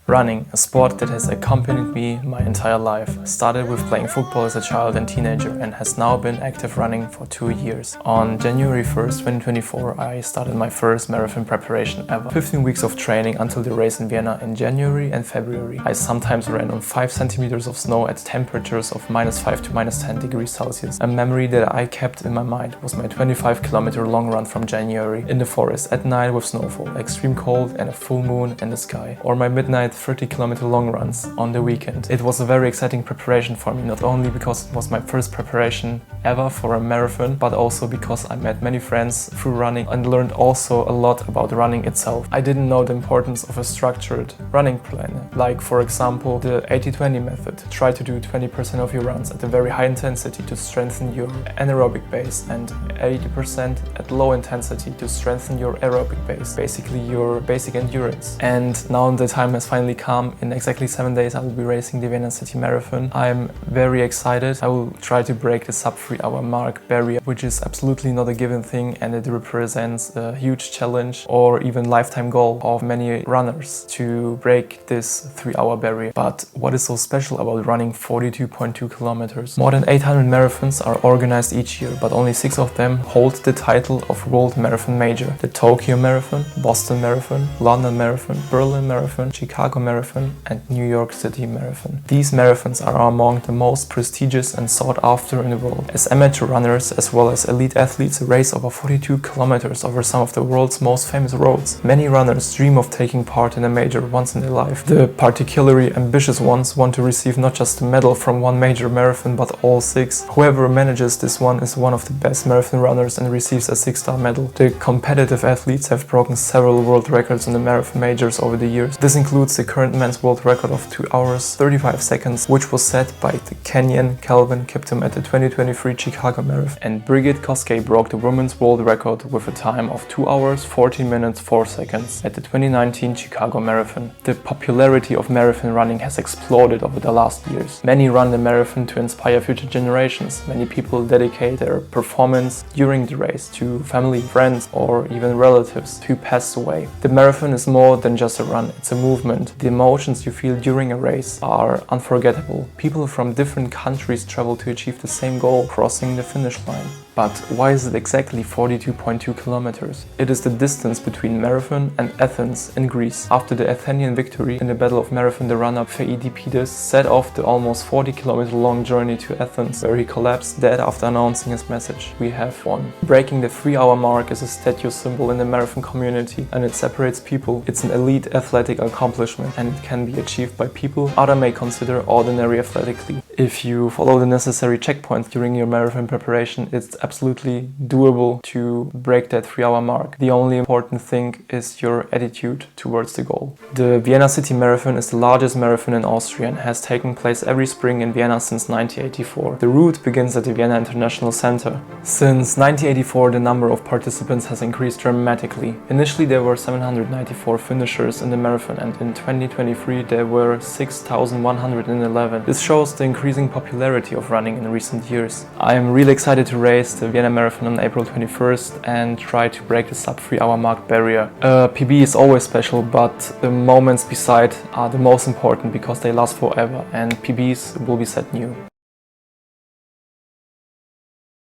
Running, a sport that has accompanied me my entire life. Started with playing football as a child and teenager and has now been active running for 2 years. On January 1st, 2024, I started my first marathon preparation ever. 15 weeks of training until the race in Vienna in January and February. I sometimes ran on 5 centimeters of snow at temperatures of -5 to -10 degrees Celsius. A memory that I kept in my mind was my 25-kilometer long run from January in the forest at night with snowfall, extreme cold and a full moon in the sky. Or my midnight 30-kilometer long runs on the weekend. It was a very exciting preparation for me, not only because it was my first preparation ever for a marathon, but also because I met many friends through running and learned also a lot about running itself. I didn't know the importance of a structured running plan, like for example the 80-20 method. Try to do 20% of your runs at a very high intensity to strengthen your anaerobic base and 80% at low intensity to strengthen your aerobic base, basically your basic endurance. And now the time has finally come. In exactly 7 days I will be racing the Vienna City Marathon. I'm very excited. I will try to break the sub 3 hour mark barrier, which is absolutely not a given thing, and it represents a huge challenge or even lifetime goal of many runners to break this 3 hour barrier. But what is so special about running 42.2 kilometers? More than 800 marathons are organized each year, but only 6 of them hold the title of World Marathon Major. The Tokyo Marathon, Boston Marathon, London Marathon, Berlin Marathon, Chicago Marathon and New York City Marathon. These marathons are among the most prestigious and sought after in the world. As amateur runners as well as elite athletes race over 42 kilometers over some of the world's most famous roads. Many runners dream of taking part in a major once in their life. The particularly ambitious ones want to receive not just a medal from one major marathon but all 6. Whoever manages this one is one of the best marathon runners and receives a 6-star medal. The competitive athletes have broken several world records in the marathon majors over the years. This includes the current men's world record of 2 hours 35 seconds, which was set by the Kenyan Calvin Kiptum at the 2023 Chicago Marathon. And Brigitte Koskei broke the women's world record with a time of 2 hours 14 minutes 4 seconds at the 2019 Chicago Marathon. The popularity of marathon running has exploded over the last years. Many run the marathon to inspire future generations. Many people dedicate their performance during the race to family, friends or even relatives who passed away. The marathon is more than just a run, it's a movement. The emotions you feel during a race are unforgettable. People from different countries travel to achieve the same goal, crossing the finish line. But why is it exactly 42.2 kilometers? It is the distance between Marathon and Athens in Greece. After the Athenian victory in the Battle of Marathon, the runner Pheidippides set off the almost 40-kilometer long journey to Athens, where he collapsed dead after announcing his message: "We have won." Breaking the 3-hour mark is a status symbol in the marathon community, and it separates people. It's an elite athletic accomplishment, and it can be achieved by people others may consider ordinary athletically. If you follow the necessary checkpoints during your marathon preparation, it's absolutely doable to break that 3-hour mark. The only important thing is your attitude towards the goal. The Vienna City Marathon is the largest marathon in Austria and has taken place every spring in Vienna since 1984. The route begins at the Vienna International Center. Since 1984, the number of participants has increased dramatically. Initially, there were 794 finishers in the marathon, and in 2023 there were 6,111. This shows the increasing popularity of running in recent years. I am really excited to race the Vienna Marathon on April 21st and try to break the sub 3-hour mark barrier. PB is always special, but the moments beside are the most important because they last forever, and PBs will be set new.